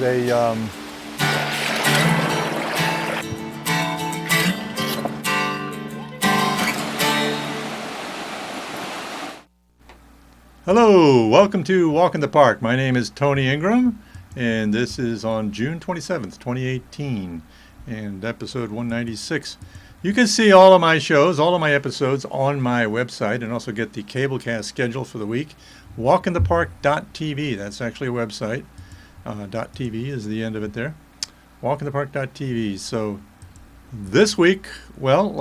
a Hello, welcome to Walk in the Park. My name is Tony Ingram, and this is on June 27th, 2018, and episode 196. You can see all of my shows, all of my episodes on my website, and also get the cablecast schedule for the week, walkinthepark.tv. That's actually a website. .tv is the end of it there. Walkinthepark.tv. So this week, well,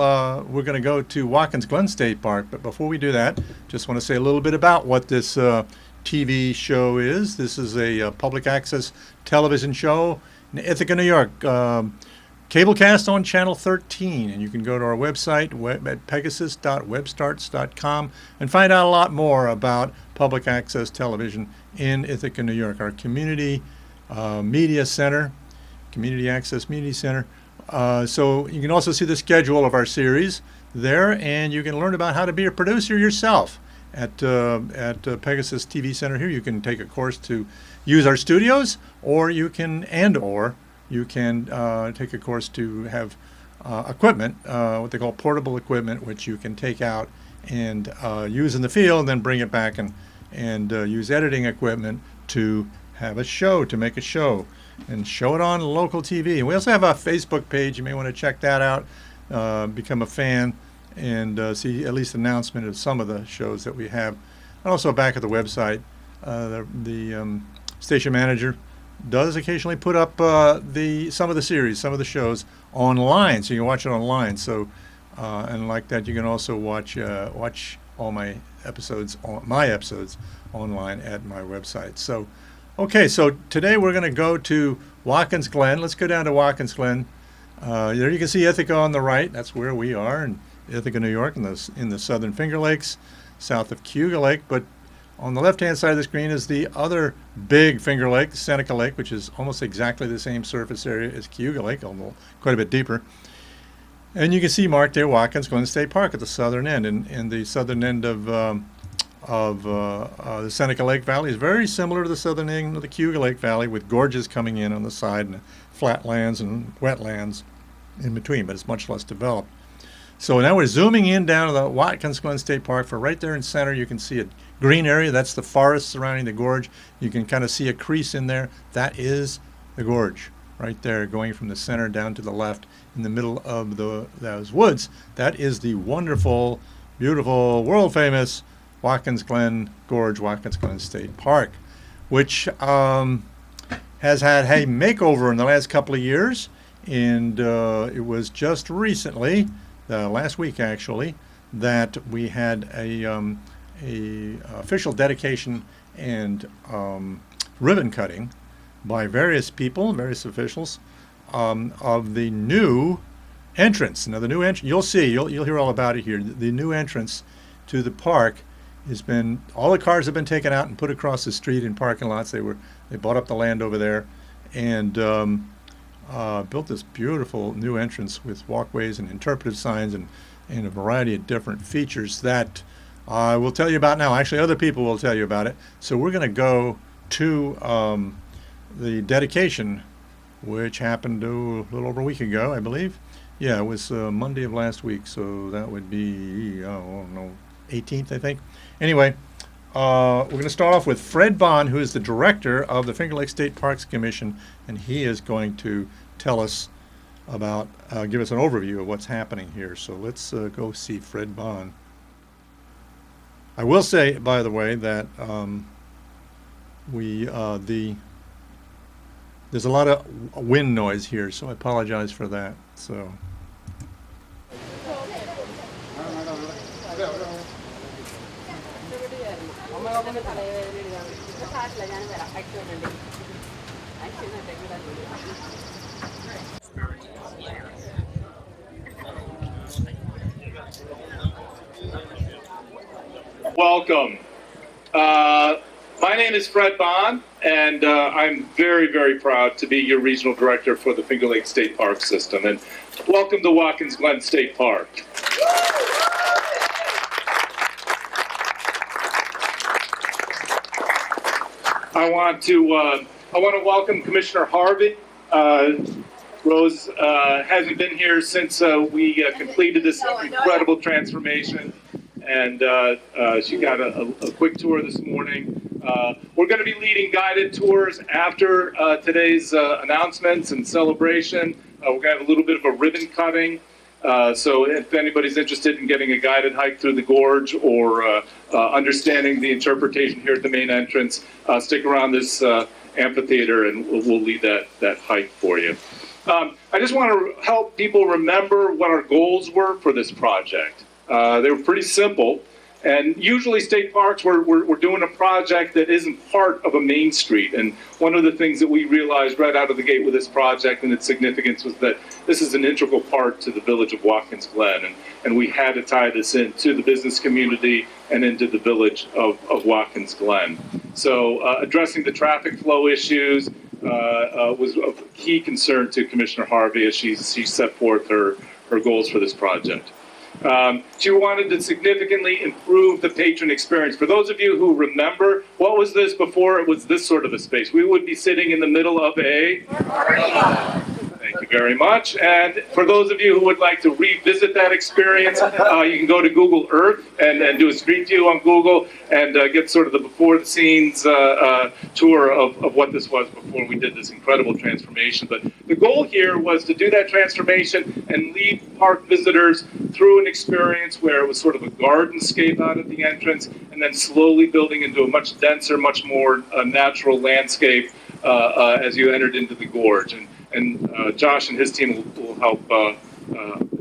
we're going to go to Watkins Glen State Park, but before we do that, just want to say a little bit about what this TV show is. This is a public access television show in Ithaca, New York. Cablecast on Channel 13, and you can go to our website at pegasus.webstarts.com and find out a lot more about public access television in Ithaca, New York. Our community media center, community access media center. So you can also see the schedule of our series there, and you can learn about how to be a producer yourself at Pegasus TV Center here. You can take a course to use our studios, or you can take a course to have equipment, what they call portable equipment, which you can take out and use in the field, and then bring it back and use editing equipment to have a show, to make a show, and show it on local TV. And we also have a Facebook page. You may want to check that out, become a fan, and see at least an announcement of some of the shows that we have. And also back at the website, the station manager does occasionally put up some of the series, some of the shows online, so you can watch it online. So, and like that, you can also watch all my episodes online at my website. So, okay, so today we're going to go to Watkins Glen. Let's go down to Watkins Glen. There you can see Ithaca on the right. That's where we are in Ithaca, New York, in the southern Finger Lakes, south of Cayuga Lake. But on the left-hand side of the screen is the other big Finger Lake, Seneca Lake, which is almost exactly the same surface area as Cayuga Lake, although quite a bit deeper. And you can see marked there Watkins Glen State Park at the southern end. And the southern end of the Seneca Lake Valley is very similar to the southern end of the Cayuga Lake Valley, with gorges coming in on the side and flatlands and wetlands in between, but it's much less developed. So now we're zooming in down to the Watkins Glen State Park. For right there in center, you can see a green area. That's the forest surrounding the gorge. You can kind of see a crease in there. That is the gorge right there, going from the center down to the left in the middle of those woods. That is the wonderful, beautiful, world-famous Watkins Glen Gorge, Watkins Glen State Park, which has had a makeover in the last couple of years. And it was just recently, last week actually, that we had a official dedication and ribbon cutting by various people, various officials, of the new entrance. Now the new entrance, you'll hear all about it here. The new entrance to the park has been, all the cars have been taken out and put across the street in parking lots. They bought up the land over there and built this beautiful new entrance with walkways and interpretive signs and a variety of different features that I will tell you about now. Actually, other people will tell you about it. So we're going to go to the dedication, which happened a little over a week ago, I believe. Yeah, it was Monday of last week, so that would be, 18th, I think. Anyway, we're going to start off with Fred Bond, who is the director of the Finger Lake State Parks Commission, and he is going to tell us about, give us an overview of what's happening here. So let's go see Fred Bond. I will say, by the way, that there's a lot of wind noise here, so I apologize for that. So. Welcome. My name is Fred Bond, and I'm very, very proud to be your regional director for the Finger Lake State Park System. And welcome to Watkins Glen State Park. I want to I want to welcome Commissioner Harvey. Rose hasn't been here since we completed this incredible transformation, and she got a quick tour this morning. We're going to be leading guided tours after today's announcements and celebration. We're going to have a little bit of a ribbon cutting. So if anybody's interested in getting a guided hike through the gorge or understanding the interpretation here at the main entrance, stick around this amphitheater and we'll lead that hike for you. I just want to help people remember what our goals were for this project. They were pretty simple. And usually state parks, we're doing a project that isn't part of a main street. And one of the things that we realized right out of the gate with this project and its significance was that this is an integral part to the village of Watkins Glen. And we had to tie this into the business community and into the village of Watkins Glen. So addressing the traffic flow issues was of key concern to Commissioner Harvey as she set forth her goals for this project. She wanted to significantly improve the patron experience. For those of you who remember, what was this before it was this sort of a space? We would be sitting in the middle of a arena. Thank you very much. And for those of you who would like to revisit that experience, you can go to Google Earth and do a street view on Google and get sort of the before the scenes tour of what this was before we did this incredible transformation. But the goal here was to do that transformation and lead park visitors through an experience where it was sort of a gardenscape out at the entrance and then slowly building into a much denser, much more natural landscape as you entered into the gorge. And Josh and his team will help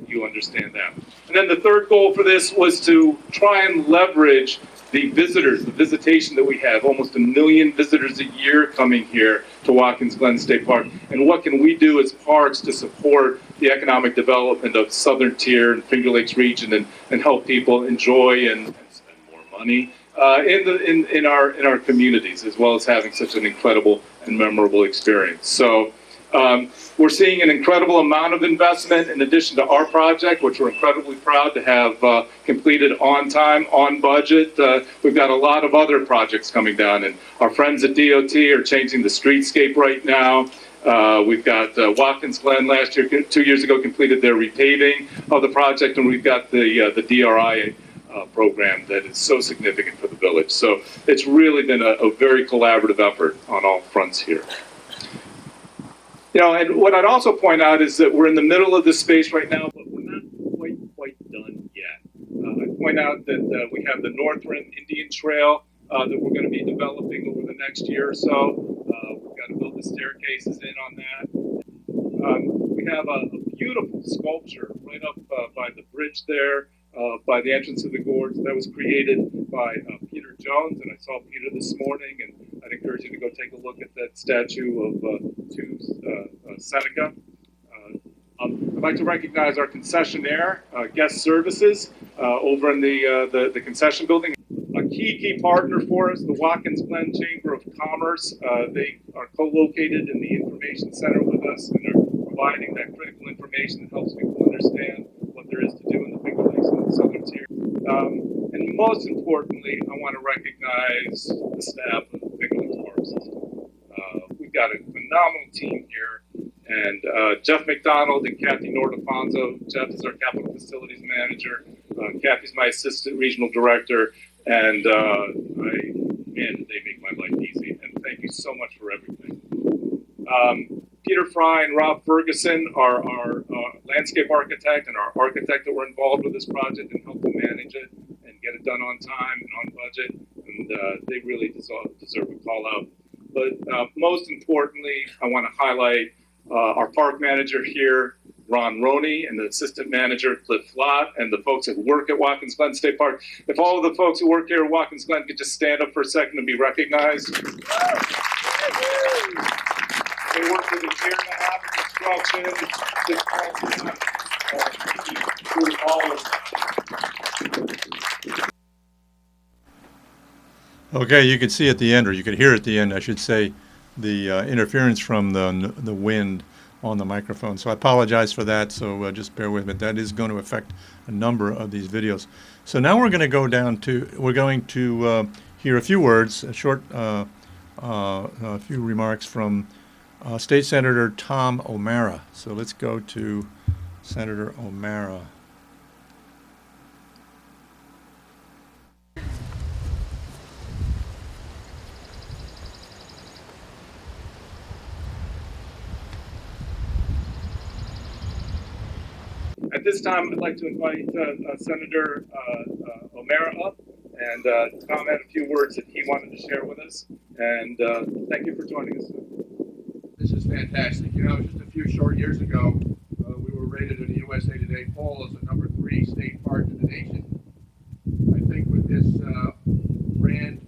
you understand that. And then the third goal for this was to try and leverage the visitors, the visitation that we have, almost 1 million visitors a year coming here to Watkins Glen State Park. And what can we do as parks to support the economic development of Southern Tier and Finger Lakes region and help people enjoy and spend more money in our communities, as well as having such an incredible and memorable experience. So we're seeing an incredible amount of investment in addition to our project, which we're incredibly proud to have completed on time, on budget. We've got a lot of other projects coming down, and our friends at DOT are changing the streetscape right now. We've got Watkins Glen last year, 2 years ago, completed their repaving of the project, and we've got the DRI program that is so significant for the village. So it's really been a very collaborative effort on all fronts here. You know, and what I'd also point out is that we're in the middle of this space right now, but we're not quite done yet. I'd point out that we have the North Rim Indian Trail that we're going to be developing over the next year or so. We've got to build the staircases in on that. We have a beautiful sculpture right up by the bridge there, by the entrance of the gorge. That was created by Peter Jones, and I saw Peter this morning, and I'd encourage you to go take a look at that statue of Seneca. I'd like to recognize our concessionaire, Guest Services, over in the concession building. A key partner for us, the Watkins Glen Chamber of Commerce. They are co-located in the information center with us and are providing that critical information that helps people understand what there is to do in the Finger Lakes and the Southern Tier. And most importantly, I want to recognize the staff of the Finger Lakes Park System. We've got a phenomenal team here, and Jeff McDonald and Kathy Nordafonso. Jeff is our capital facilities manager. Kathy's my assistant regional director, and man, they make my life easy. And thank you so much for everything. Peter Fry and Rob Ferguson are our landscape architect and our architect that were involved with this project and helped to manage it and get it done on time and on budget. And they really deserve a call out. But most importantly, I want to highlight our park manager here, Ron Roney, and the assistant manager, Cliff Flott, and the folks that work at Watkins Glen State Park. If all of the folks who work here at Watkins Glen could just stand up for a second and be recognized. They worked with a year and a half of construction, through all of it. Okay, you could see at the end, or you could hear at the end, I should say, the interference from the wind on the microphone. So I apologize for that, so just bear with me. That is going to affect a number of these videos. So now we're going to go down to, we're going to hear a few words, a short a few remarks from State Senator Tom O'Mara. So let's go to Senator O'Mara. At this time, I'd like to invite Senator O'Mara up, and Tom had a few words that he wanted to share with us, and thank you for joining us. This is fantastic. You know, just a few short years ago, we were rated in a USA Today poll as the #3 state park in the nation. I think with this grand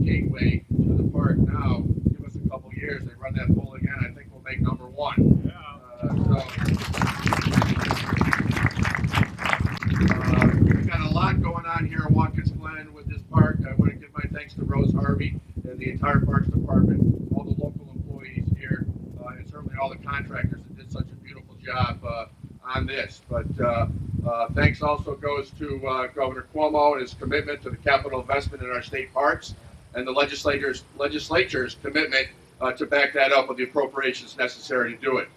gateway to the park now, give us a couple years, they run that poll again, I think we'll make #1. We've got a lot going on here at Watkins Glen with this park. I want to give my thanks to Harvey and the entire Parks Department, all the local employees here, and certainly all the contractors that did such a beautiful job on this. But thanks also goes to Governor Cuomo and his commitment to the capital investment in our state parks, and the legislature's commitment to back that up with the appropriations necessary to do it.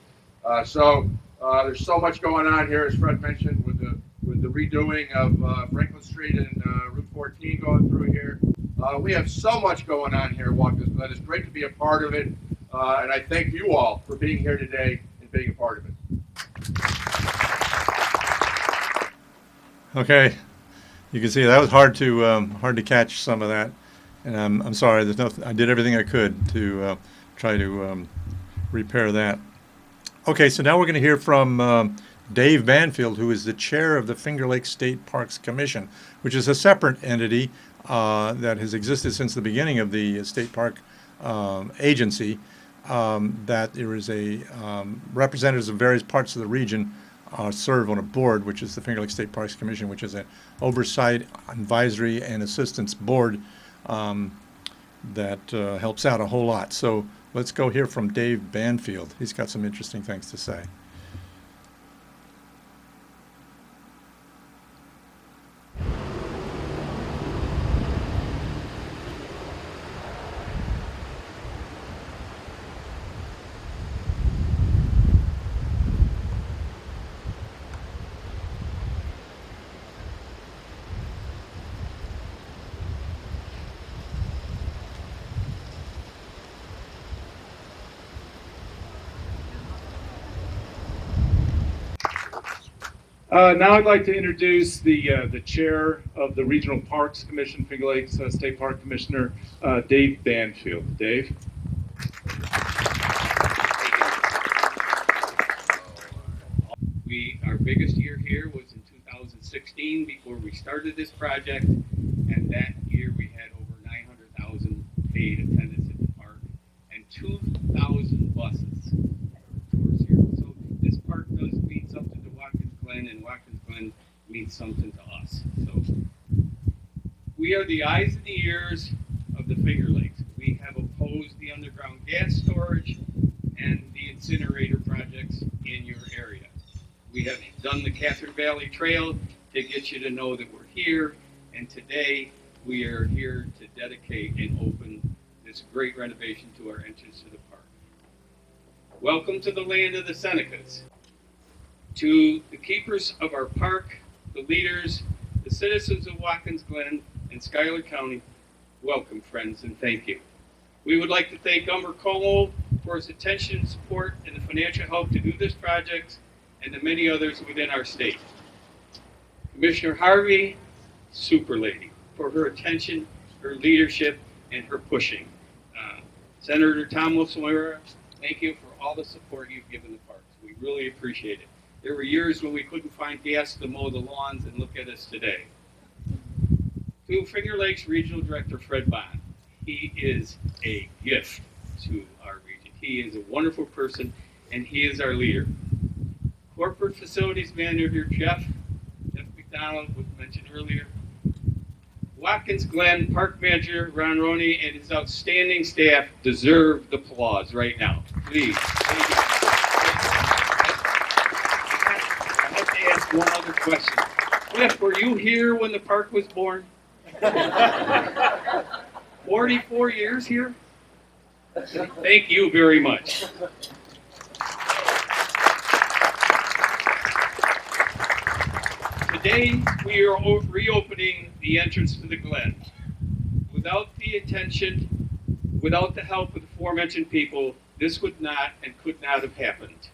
So there's so much going on here, as Fred mentioned, with the redoing of Franklin Street and Route 14 going through here. We have so much going on here at Watkins Glen. It's great to be a part of it, and I thank you all for being here today and being a part of it. Okay, you can see that was hard to catch some of that, and I'm sorry. I did everything I could to try to repair that. Okay, so now we're going to hear from Dave Banfield, who is the chair of the Finger Lakes State Parks Commission, which is a separate entity that has existed since the beginning of the state park agency. That there is a representatives of various parts of the region serve on a board, which is the Finger Lakes State Parks Commission, which is an oversight, advisory, and assistance board that helps out a whole lot. So let's go hear from Dave Banfield. He's got some interesting things to say. Now I'd like to introduce the chair of the Regional Parks Commission, Finger Lakes State Park Commissioner, Dave Banfield. Dave. Our biggest year here was in 2016 before we started this project, and that year we had over 900,000 paid attendants at the park and 2,000 buses tours here. So this park does mean something to Watkins Glen, and Watkins Glen means something to us. So we are the eyes and the ears of the Finger Lakes. We have opposed the underground gas storage and the incinerator projects in your area. We have done the Catherine Valley Trail to get you to know that we're here, and today we are here to dedicate and open this great renovation to our entrance to the park. Welcome to the land of the Senecas. To the keepers of our park, the leaders, the citizens of Watkins Glen and Schuyler County, welcome, friends, and thank you. We would like to thank Governor Cuomo for his attention, support, and the financial help to do this project, and the many others within our state. Commissioner Harvey, super lady, for her attention, her leadership, and her pushing. Senator Tom O'Mara, thank you for all the support you've given the parks. We really appreciate it. There were years when we couldn't find gas to mow the lawns, and look at us today. To Finger Lakes Regional Director Fred Bond, he is a gift to our region. He is a wonderful person, and he is our leader. Corporate Facilities Manager Jeff McDonald was mentioned earlier. Watkins Glen Park Manager Ron Roney and his outstanding staff deserve the applause right now. Please. Thank you. I have to ask one other question. Cliff, were you here when the park was born? 44 years here? Thank you very much. Today, we are reopening the entrance to the Glen. Without the attention, without the help of the aforementioned people, this would not and could not have happened.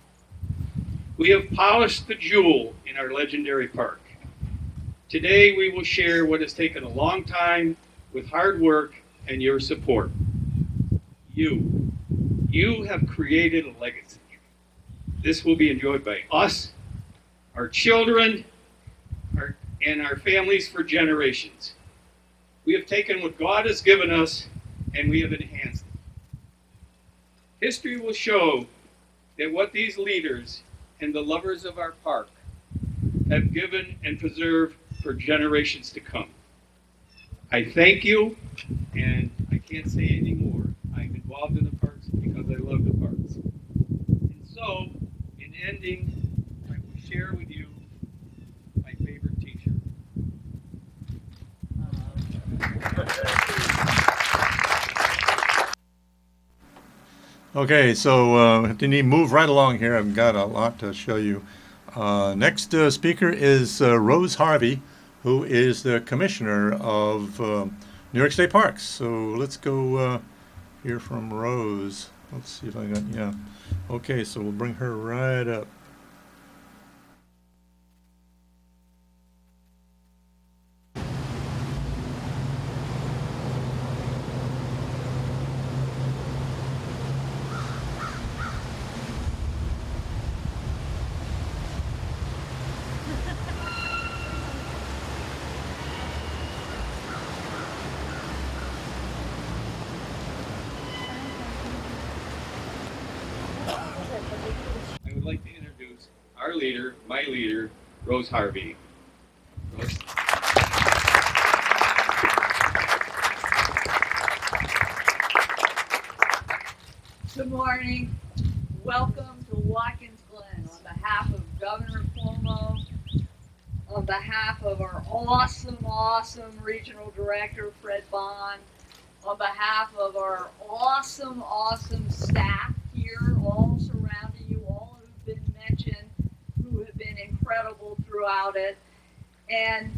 We have polished the jewel in our legendary park. Today, we will share what has taken a long time with hard work and your support. You have created a legacy. This will be enjoyed by us, our children, and our families for generations. We have taken what God has given us and we have enhanced it. History will show that what these leaders and the lovers of our park have given and preserved for generations to come. I thank you, and I can't say any more. I'm involved in the parks because I love the parks. And so, in ending, I will share with you my favorite t-shirt. Okay, so didn't even move right along here. I've got a lot to show you. Next speaker is Rose Harvey, who is the commissioner of New York State Parks. So let's go hear from Rose. Let's see if I got, yeah. Okay, so we'll bring her right up. I would like to introduce our leader, my leader, Rose Harvey. Rose. Good morning. Welcome to Watkins Glen. On behalf of Governor Cuomo, on behalf of our awesome regional director, Fred Bond, on behalf of our awesome staff here, all surrounding you, all who've been mentioned, who have been incredible throughout it. And,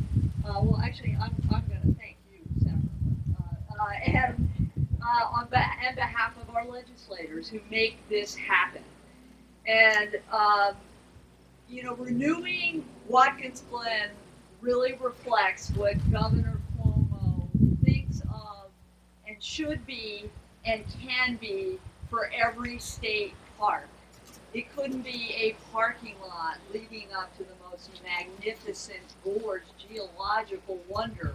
well, actually, I'm going to thank you separately. On behalf of our legislators who make this happen. And, renewing Watkins Glen really reflects what Governor Cuomo thinks of and should be and can be for every state park. It couldn't be a parking lot leading up to the most magnificent gorge, geological wonder.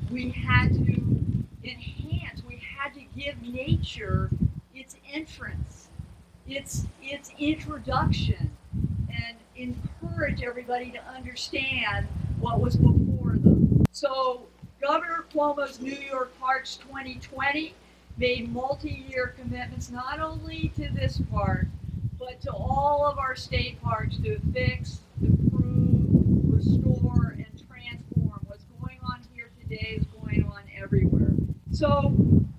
We had to enhance, we had to give nature its entrance, its introduction, and encourage everybody to understand what was before them. So Governor Cuomo's New York Parks 2020 made multi-year commitments not only to this park, but to all of our state parks to fix, improve, restore, and transform. What's going on here today is going on everywhere. So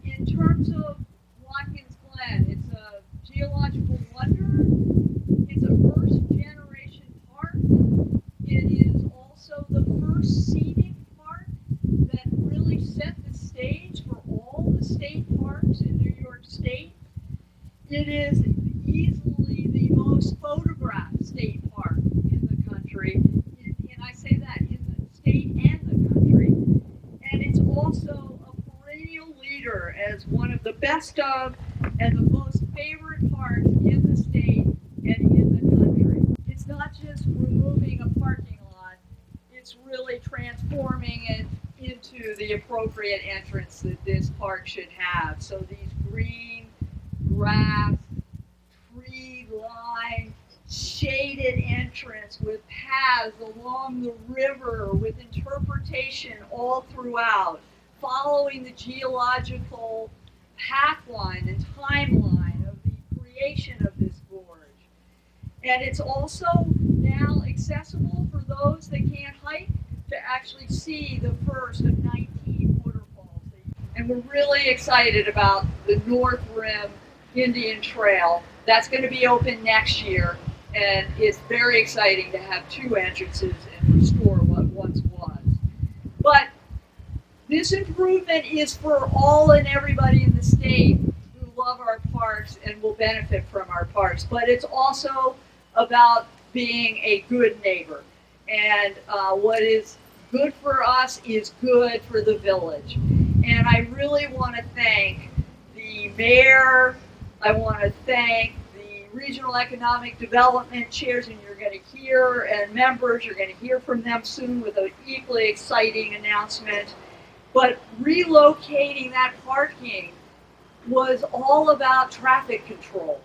in terms of Watkins Glen, it's a geological wonder. It's a first-generation park. It is also the first scenic park that really set the stage for all the state parks in New York State. It is easily the most photographed state park in the country, and I say that in the state and the country. And it's also a perennial leader as one of the best of and the most favorite parks in the state and in the country. It's not just removing a parking lot, it's really transforming it into the appropriate entrance that this park should have. So these green, grass, tree-lined, shaded entrance with paths along the river with interpretation all throughout, following the geological pathline and timeline of the creation of this gorge. And it's also now accessible for those that can't hike to actually see the first of 19 waterfalls. And we're really excited about the North Rim Indian Trail. That's going to be open next year, and it's very exciting to have two entrances and restore what once was. But this improvement is for all and everybody in the state who love our parks and will benefit from our parks. But it's also about being a good neighbor. And what is good for us is good for the village. And I really want to thank the mayor. I want to thank the regional economic development chairs, and you're going to hear, and members, you're going to hear from them soon with an equally exciting announcement. But relocating that parking was all about traffic control.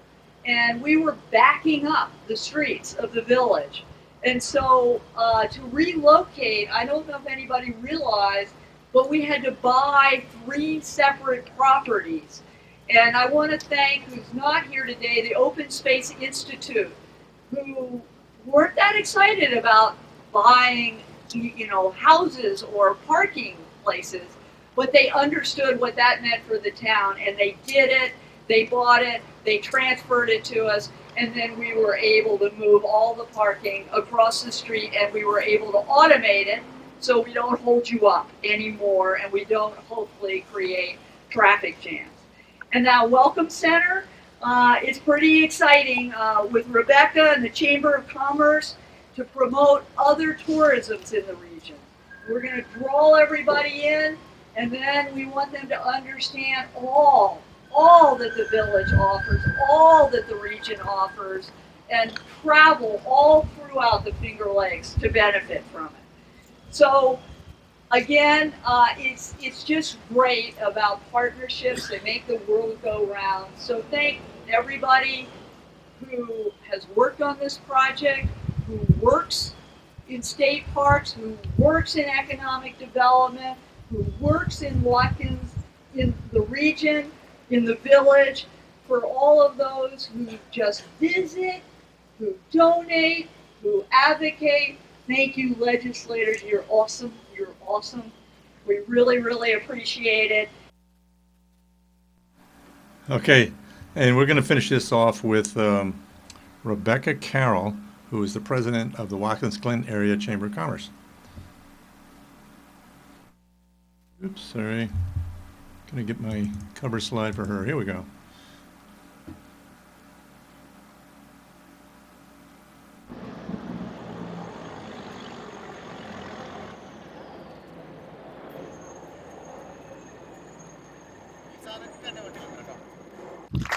And we were backing up the streets of the village. And so to relocate, I don't know if anybody realized, but we had to buy 3 separate properties. And I want to thank, who's not here today, the Open Space Institute, who weren't that excited about buying, houses or parking places, but they understood what that meant for the town, and they did it. They bought it, they transferred it to us, and then we were able to move all the parking across the street, and we were able to automate it so we don't hold you up anymore, and we don't hopefully create traffic jams. And now Welcome Center, it's pretty exciting with Rebecca and the Chamber of Commerce to promote other tourisms in the region. We're going to draw everybody in, and then we want them to understand all that the village offers, all that the region offers, and travel all throughout the Finger Lakes to benefit from it. So again, it's just great about partnerships. They make the world go round. So thank everybody who has worked on this project, who works in state parks, who works in economic development, who works in Watkins, in the region, in the village, for all of those who just visit, who donate, who advocate. Thank you, legislators. You're awesome. You're awesome. We really, really appreciate it. Okay, and we're going to finish this off with Rebecca Carroll, who is the president of the Watkins Glen Area Chamber of Commerce. Oops, sorry. Going to get my cover slide for her. Here we go.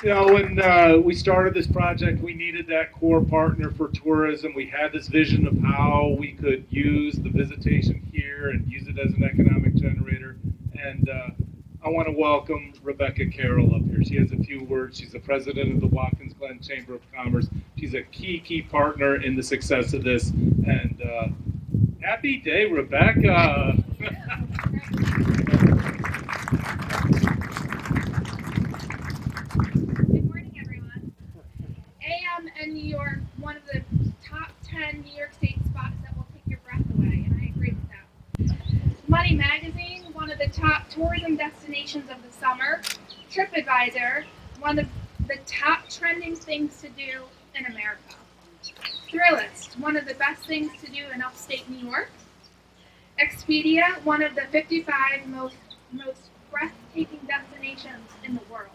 When we started this project, we needed that core partner for tourism. We had this vision of how we could use the visitation here and use it as an economic generator. And I want to welcome Rebecca Carroll up here. She has a few words. She's the president of the Watkins Glen Chamber of Commerce. She's a key partner in the success of this. And happy day, Rebecca. In New York, one of the top 10 New York State spots that will take your breath away, and I agree with that. Money Magazine, one of the top tourism destinations of the summer. TripAdvisor, one of the top trending things to do in America. Thrillist, one of the best things to do in upstate New York. Expedia, one of the 55 most breathtaking destinations in the world.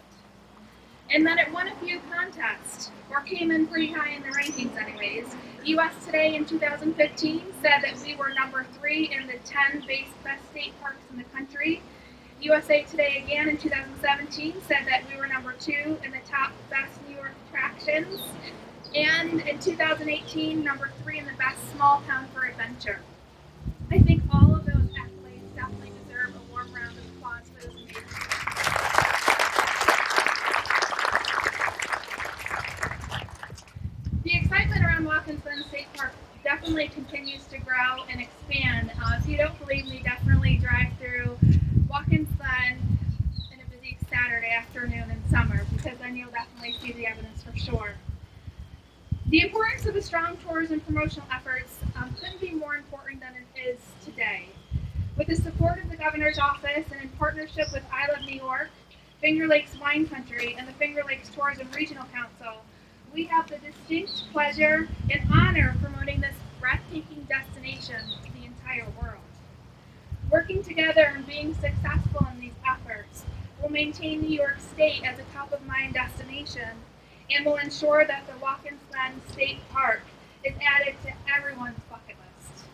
And then it won a few contests, or came in pretty high in the rankings anyways. US Today in 2015 said that we were number 3 in the 10 best state parks in the country. USA Today again in 2017 said that we were number 2 in the top best New York attractions. And in 2018, number 3 in the best small town for adventure. I think all of those accolades definitely deserve a warm round of applause for those amazing. The excitement around Watkins Glen State Park definitely continues to grow and expand. If you don't believe me, definitely drive through Watkins Glen in a busy Saturday afternoon in summer, because then you'll definitely see the evidence for sure. The importance of a strong tourism promotional efforts couldn't be more important than it is today. With the support of the Governor's Office and in partnership with I Love New York, Finger Lakes Wine Country, and the Finger Lakes Tourism Regional Council, we have the distinct pleasure and honor of promoting this breathtaking destination to the entire world. Working together and being successful in these efforts will maintain New York State as a top-of-mind destination and will ensure that the Watkins Glen State Park is added to everyone's bucket list.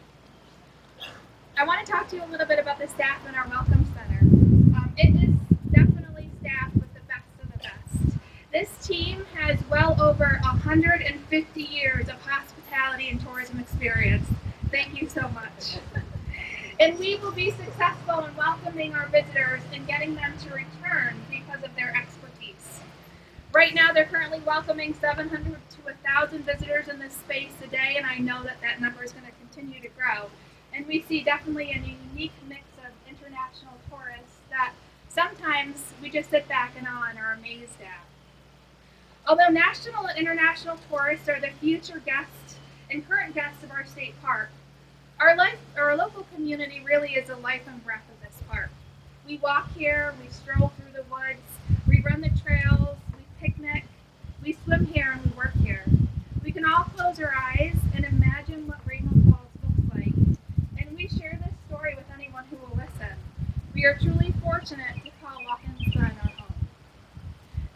I want to talk to you a little bit about the staff in our Welcome Center. It is definitely staffed with the best of the best. This team has well over 150 years of hospitality and tourism experience. Thank you so much. And we will be successful in welcoming our visitors and getting them to return because of their expertise. Right now, they're currently welcoming 700 to 1,000 visitors in this space a day, and I know that that number is going to continue to grow. And we see definitely a unique mix of international tourists that sometimes we just sit back and awe and are amazed at. Although national and international tourists are the future guests and current guests of our state park, our local community really is the life and breath of this park. We walk here, we stroll through the woods, we run the trails, we picnic, we swim here, and we work here. We can all close our eyes and imagine what Renewal Falls looks like, and we share this story with anyone who will listen. We are truly fortunate to call Watkins Glen our home.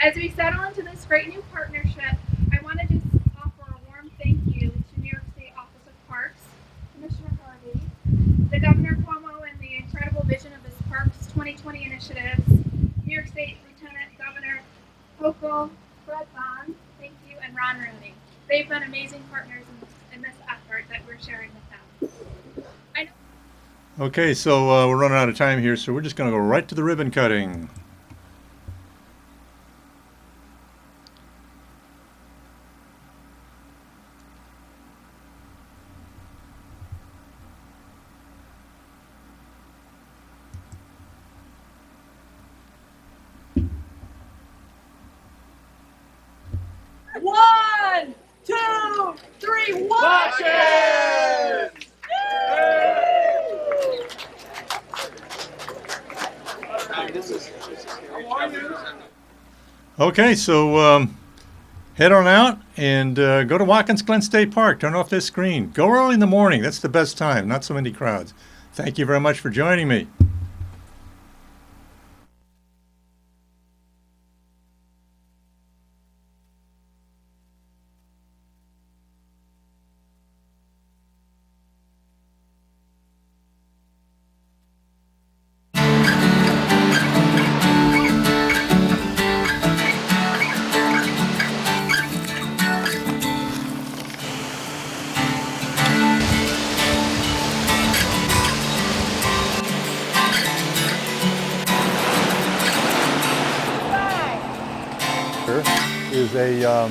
As we settle into this great new partnership, I want to just offer a warm thank you to New York State Office of Parks, Commissioner Harvey, the Governor Cuomo, and the incredible vision of this park's 2020 initiatives, New York State Lieutenant Governor Hochul, Fred Bond, thank you, and Ron Rooney. They've been amazing partners in this effort that we're sharing with them. Okay, so we're running out of time here, so we're just going to go right to the ribbon cutting. One, two, three, Watkins! Okay, so head on out and go to Watkins Glen State Park. Turn off this screen. Go early in the morning. That's the best time. Not so many crowds. Thank you very much for joining me. Is a